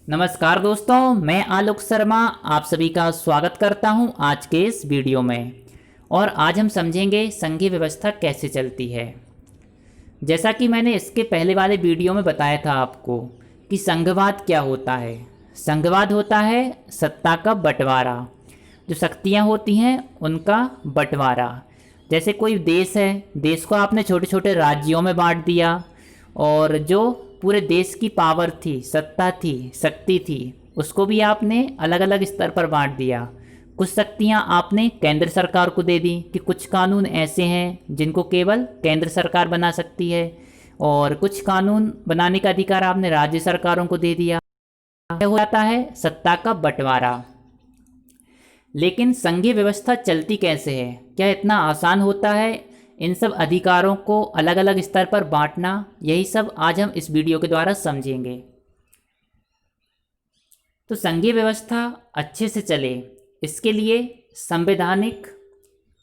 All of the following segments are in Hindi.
नमस्कार दोस्तों, मैं आलोक शर्मा आप सभी का स्वागत करता हूं आज के इस वीडियो में। और आज हम समझेंगे संघीय व्यवस्था कैसे चलती है। जैसा कि मैंने इसके पहले वाले वीडियो में बताया था आपको कि संघवाद क्या होता है। संघवाद होता है सत्ता का बंटवारा, जो शक्तियां होती हैं उनका बंटवारा। जैसे कोई देश है, देश को आपने छोटे छोटे राज्यों में बांट दिया और जो पूरे देश की पावर थी, सत्ता थी, शक्ति थी, उसको भी आपने अलग अलग स्तर पर बांट दिया। कुछ शक्तियां आपने केंद्र सरकार को दे दी कि कुछ कानून ऐसे हैं जिनको केवल केंद्र सरकार बना सकती है, और कुछ कानून बनाने का अधिकार आपने राज्य सरकारों को दे दिया। यह हो जाता है सत्ता का बंटवारा। लेकिन संघीय व्यवस्था चलती कैसे है? क्या इतना आसान होता है इन सब अधिकारों को अलग अलग स्तर पर बांटना? यही सब आज हम इस वीडियो के द्वारा समझेंगे। तो संघीय व्यवस्था अच्छे से चले, इसके लिए संवैधानिक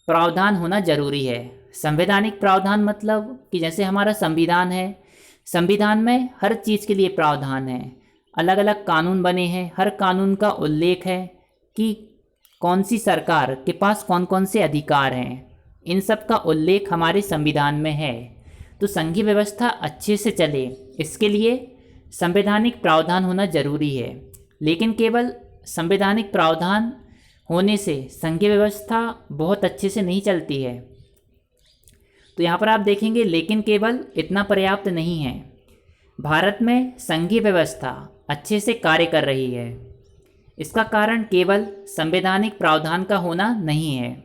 प्रावधान होना जरूरी है। संवैधानिक प्रावधान मतलब कि जैसे हमारा संविधान है, संविधान में हर चीज़ के लिए प्रावधान है, अलग अलग कानून बने हैं, हर कानून का उल्लेख है कि कौन सी सरकार के पास कौन कौन से अधिकार हैं। इन सब का उल्लेख हमारे संविधान में है। तो संघीय व्यवस्था अच्छे से चले, इसके लिए संवैधानिक प्रावधान होना जरूरी है। लेकिन केवल संवैधानिक प्रावधान होने से संघीय व्यवस्था बहुत अच्छे से नहीं चलती है। तो यहाँ पर आप देखेंगे, लेकिन केवल इतना पर्याप्त नहीं है। भारत में संघीय व्यवस्था अच्छे से कार्य कर रही है, इसका कारण केवल संवैधानिक प्रावधान का होना नहीं है।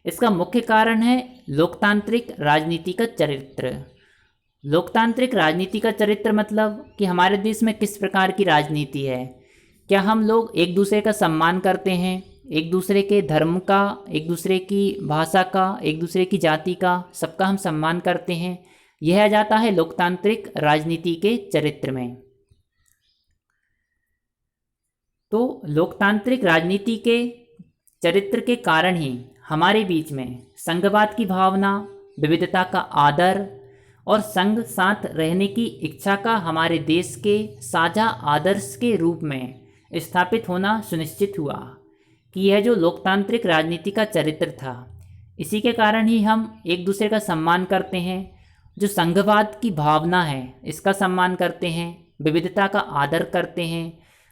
इसका मुख्य कारण है लोकतांत्रिक राजनीति का चरित्र। लोकतांत्रिक राजनीति का चरित्र मतलब कि हमारे देश में किस प्रकार की राजनीति है। क्या हम लोग एक दूसरे का सम्मान करते हैं, एक दूसरे के धर्म का, एक दूसरे की भाषा का, एक दूसरे की जाति का, सबका हम सम्मान करते हैं? यह आ जाता है लोकतांत्रिक राजनीति के चरित्र में। तो लोकतांत्रिक राजनीति के चरित्र के कारण ही हमारे बीच में संघवाद की भावना, विविधता का आदर और संघ साथ रहने की इच्छा का हमारे देश के साझा आदर्श के रूप में स्थापित होना सुनिश्चित हुआ। कि यह जो लोकतांत्रिक राजनीति का चरित्र था, इसी के कारण ही हम एक दूसरे का सम्मान करते हैं। जो संघवाद की भावना है इसका सम्मान करते हैं, विविधता का आदर करते हैं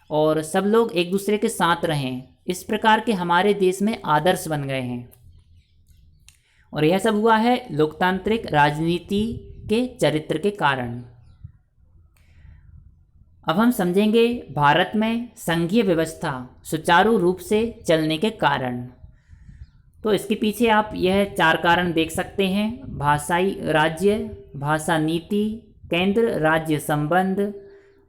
और सब लोग एक दूसरे के साथ रहें, इस प्रकार के हमारे देश में आदर्श बन गए हैं। और यह सब हुआ है लोकतांत्रिक राजनीति के चरित्र के कारण। अब हम समझेंगे भारत में संघीय व्यवस्था सुचारू रूप से चलने के कारण। तो इसके पीछे आप यह 4 कारण देख सकते हैं: भाषाई राज्य, भाषा नीति, केंद्र राज्य संबंध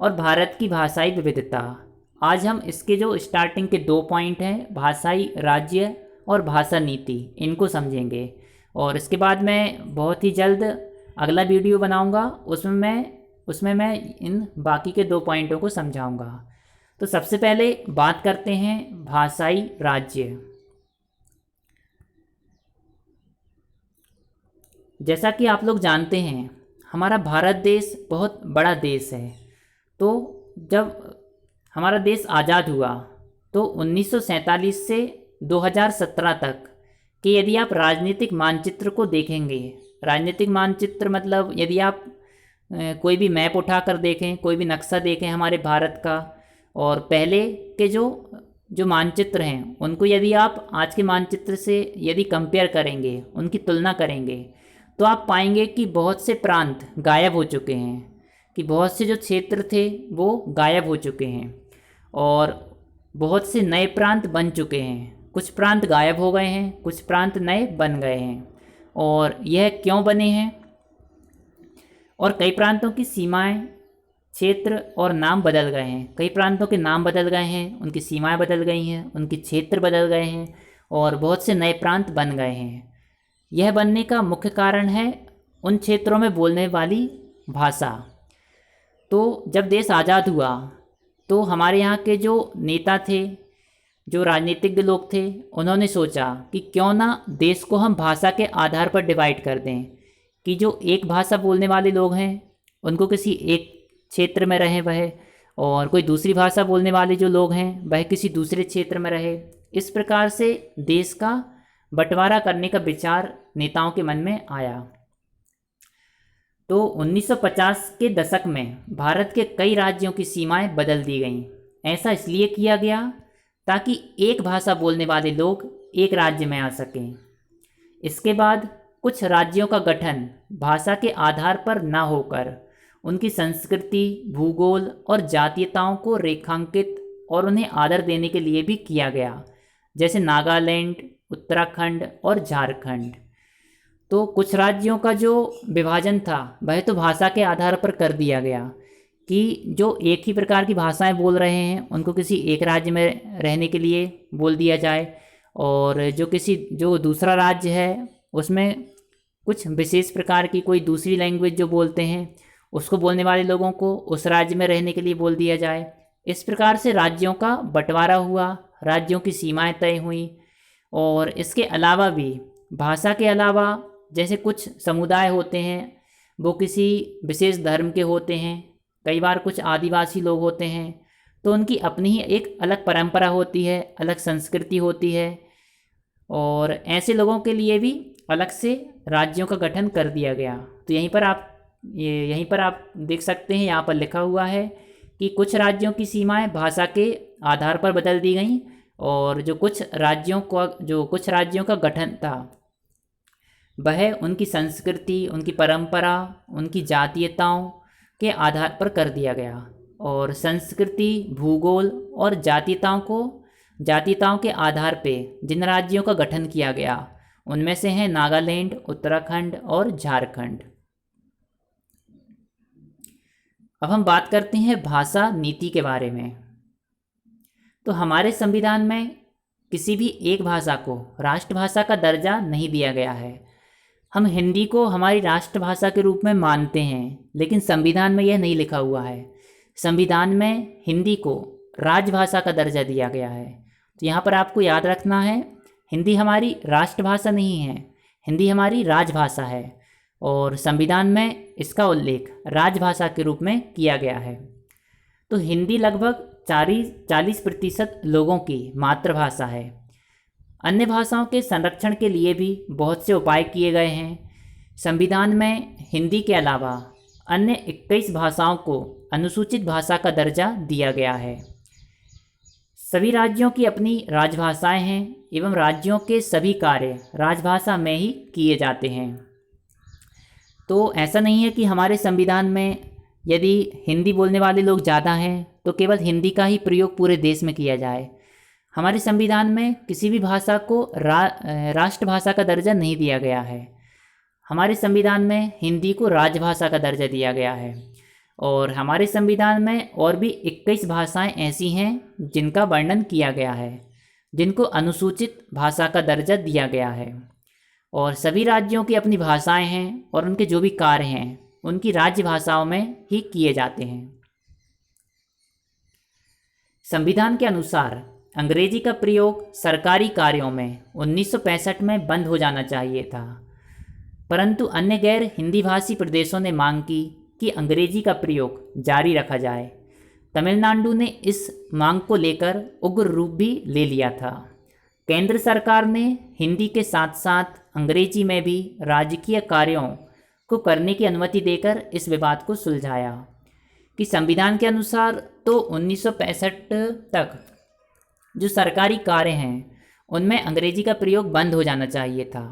और भारत की भाषाई विविधता। आज हम इसके जो स्टार्टिंग के 2 पॉइंट हैं, भाषाई राज्य और भाषा नीति, इनको समझेंगे। और इसके बाद मैं बहुत ही जल्द अगला वीडियो बनाऊंगा, उसमें मैं इन बाकी के 2 पॉइंटों को समझाऊंगा। तो सबसे पहले बात करते हैं भाषाई राज्य। जैसा कि आप लोग जानते हैं, हमारा भारत देश बहुत बड़ा देश है। तो जब हमारा देश आज़ाद हुआ तो 1947 से 2017 तक कि यदि आप राजनीतिक मानचित्र को देखेंगे, राजनीतिक मानचित्र मतलब यदि आप कोई भी मैप उठाकर देखें, कोई भी नक्शा देखें हमारे भारत का, और पहले के जो मानचित्र हैं उनको यदि आप आज के मानचित्र से यदि कंपेयर करेंगे, उनकी तुलना करेंगे, तो आप पाएंगे कि बहुत से प्रांत गायब हो चुके हैं, कि बहुत से जो क्षेत्र थे वो गायब हो चुके हैं और बहुत से नए प्रांत बन चुके हैं। कुछ प्रांत गायब हो गए हैं, कुछ प्रांत नए बन गए हैं। और यह क्यों बने हैं? और कई प्रांतों की सीमाएं, क्षेत्र और नाम बदल गए हैं। कई प्रांतों के नाम बदल गए हैं, उनकी सीमाएं बदल गई हैं, उनके क्षेत्र बदल गए हैं और बहुत से नए प्रांत बन गए हैं। यह बनने का मुख्य कारण है उन क्षेत्रों में बोलने वाली भाषा। तो जब देश आज़ाद हुआ तो हमारे यहाँ के जो नेता थे, जो राजनीतिज्ञ लोग थे, उन्होंने सोचा कि क्यों ना देश को हम भाषा के आधार पर डिवाइड कर दें, कि जो एक भाषा बोलने वाले लोग हैं उनको किसी एक क्षेत्र में रहें वह, और कोई दूसरी भाषा बोलने वाले जो लोग हैं वह किसी दूसरे क्षेत्र में रहे। इस प्रकार से देश का बंटवारा करने का विचार नेताओं के मन में आया। तो 1950 के दशक में भारत के कई राज्यों की सीमाएं बदल दी गईं। ऐसा इसलिए किया गया ताकि एक भाषा बोलने वाले लोग एक राज्य में आ सकें। इसके बाद कुछ राज्यों का गठन भाषा के आधार पर न होकर उनकी संस्कृति, भूगोल और जातीयताओं को रेखांकित और उन्हें आदर देने के लिए भी किया गया, जैसे नागालैंड, उत्तराखंड और झारखंड। तो कुछ राज्यों का जो विभाजन था वह तो भाषा के आधार पर कर दिया गया कि जो एक ही प्रकार की भाषाएं बोल रहे हैं उनको किसी एक राज्य में रहने के लिए बोल दिया जाए, और जो दूसरा राज्य है उसमें कुछ विशेष प्रकार की कोई दूसरी लैंग्वेज जो बोलते हैं उसको बोलने वाले लोगों को उस राज्य में रहने के लिए बोल दिया जाए। इस प्रकार से राज्यों का बंटवारा हुआ, राज्यों की सीमाएं तय हुई। और इसके अलावा भी भाषा के अलावा जैसे कुछ समुदाय होते हैं वो किसी विशेष धर्म के होते हैं, कई बार कुछ आदिवासी लोग होते हैं, तो उनकी अपनी ही एक अलग परंपरा होती है, अलग संस्कृति होती है, और ऐसे लोगों के लिए भी अलग से राज्यों का गठन कर दिया गया। तो यहीं पर आप देख सकते हैं, यहाँ पर लिखा हुआ है कि कुछ राज्यों की सीमाएं भाषा के आधार पर बदल दी गईं, और जो कुछ राज्यों का गठन था वह उनकी संस्कृति, उनकी परंपरा, उनकी जातीयताओं के आधार पर कर दिया गया। और संस्कृति, भूगोल और जातीयताओं के आधार पे जिन राज्यों का गठन किया गया उनमें से हैं नागालैंड, उत्तराखंड और झारखंड। अब हम बात करते हैं भाषा नीति के बारे में। तो हमारे संविधान में किसी भी एक भाषा को राष्ट्रभाषा का दर्जा नहीं दिया गया है। हम हिंदी को हमारी राष्ट्रभाषा के रूप में मानते हैं, लेकिन संविधान में यह नहीं लिखा हुआ है। संविधान में हिंदी को राजभाषा का दर्जा दिया गया है। तो यहाँ पर आपको याद रखना है, हिंदी हमारी राष्ट्रभाषा नहीं है, हिंदी हमारी राजभाषा है, और संविधान में इसका उल्लेख राजभाषा के रूप में किया गया है। तो हिंदी लगभग 40% लोगों की मातृभाषा है। अन्य भाषाओं के संरक्षण के लिए भी बहुत से उपाय किए गए हैं। संविधान में हिंदी के अलावा अन्य 21 भाषाओं को अनुसूचित भाषा का दर्जा दिया गया है। सभी राज्यों की अपनी राजभाषाएं हैं एवं राज्यों के सभी कार्य राजभाषा में ही किए जाते हैं। तो ऐसा नहीं है कि हमारे संविधान में यदि हिंदी बोलने वाले लोग ज़्यादा हैं तो केवल हिंदी का ही प्रयोग पूरे देश में किया जाए। हमारे संविधान में किसी भी भाषा को राष्ट्रभाषा का दर्जा नहीं दिया गया है। हमारे संविधान में हिंदी को राजभाषा का दर्जा दिया गया है, और हमारे संविधान में और भी 21 भाषाएं ऐसी हैं जिनका वर्णन किया गया है, जिनको अनुसूचित भाषा का दर्जा दिया गया है। और सभी राज्यों की अपनी भाषाएं हैं और उनके जो भी कार्य हैं उनकी राज्य भाषाओं में ही किए जाते हैं। संविधान के अनुसार अंग्रेजी का प्रयोग सरकारी कार्यों में 1965 में बंद हो जाना चाहिए था, परंतु अन्य गैर हिंदी भाषी प्रदेशों ने मांग की कि अंग्रेजी का प्रयोग जारी रखा जाए। तमिलनाडु ने इस मांग को लेकर उग्र रूप भी ले लिया था। केंद्र सरकार ने हिंदी के साथ साथ अंग्रेजी में भी राजकीय कार्यों को करने की अनुमति देकर इस विवाद को सुलझाया कि संविधान के अनुसार तो 1965 तक जो सरकारी कार्य हैं उनमें अंग्रेजी का प्रयोग बंद हो जाना चाहिए था,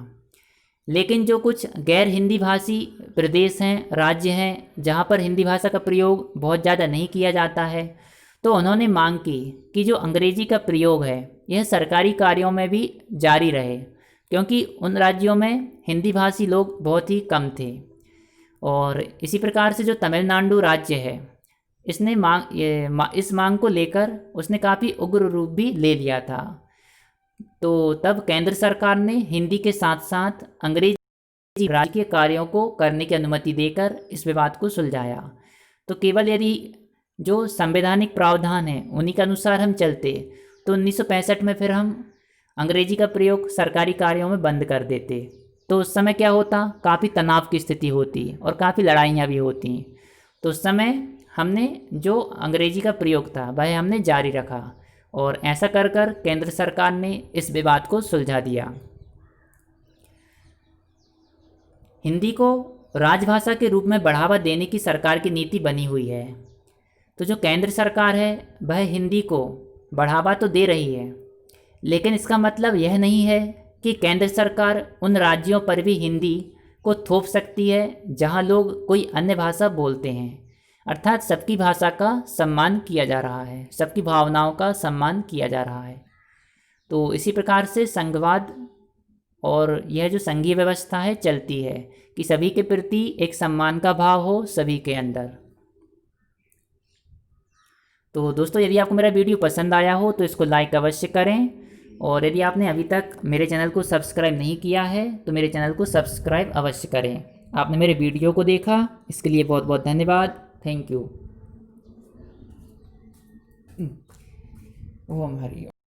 लेकिन जो कुछ गैर हिंदी भाषी प्रदेश हैं, राज्य हैं, जहाँ पर हिंदी भाषा का प्रयोग बहुत ज़्यादा नहीं किया जाता है, तो उन्होंने मांग की कि जो अंग्रेजी का प्रयोग है यह सरकारी कार्यों में भी जारी रहे, क्योंकि उन राज्यों में हिंदी भाषी लोग बहुत ही कम थे। और इसी प्रकार से जो तमिलनाडु राज्य है इसने इस मांग को लेकर उसने काफ़ी उग्र रूप भी ले लिया था। तो तब केंद्र सरकार ने हिंदी के साथ साथ अंग्रेजी राजकीय कार्यों को करने की अनुमति देकर इस विवाद को सुलझाया। तो केवल यदि जो संवैधानिक प्रावधान है उन्हीं के अनुसार हम चलते तो 1965 में फिर हम अंग्रेजी का प्रयोग सरकारी कार्यों में बंद कर देते, तो उस समय क्या होता, काफ़ी तनाव की स्थिति होती और काफ़ी लड़ाइयाँ भी होती। तो उस समय हमने जो अंग्रेजी का प्रयोग था वह हमने जारी रखा, और ऐसा कर कर केंद्र सरकार ने इस विवाद को सुलझा दिया। हिंदी को राजभाषा के रूप में बढ़ावा देने की सरकार की नीति बनी हुई है। तो जो केंद्र सरकार है वह हिंदी को बढ़ावा तो दे रही है, लेकिन इसका मतलब यह नहीं है कि केंद्र सरकार उन राज्यों पर भी हिंदी को थोप सकती है जहां लोग कोई अन्य भाषा बोलते हैं। अर्थात सबकी भाषा का सम्मान किया जा रहा है, सबकी भावनाओं का सम्मान किया जा रहा है। तो इसी प्रकार से संघवाद और यह जो संघीय व्यवस्था है चलती है कि सभी के प्रति एक सम्मान का भाव हो सभी के अंदर। तो दोस्तों, यदि आपको मेरा वीडियो पसंद आया हो तो इसको लाइक अवश्य करें, और यदि आपने अभी तक मेरे चैनल को सब्सक्राइब नहीं किया है तो मेरे चैनल को सब्सक्राइब अवश्य करें। आपने मेरे वीडियो को देखा, इसके लिए बहुत बहुत धन्यवाद। Thank you. Om Hari Om.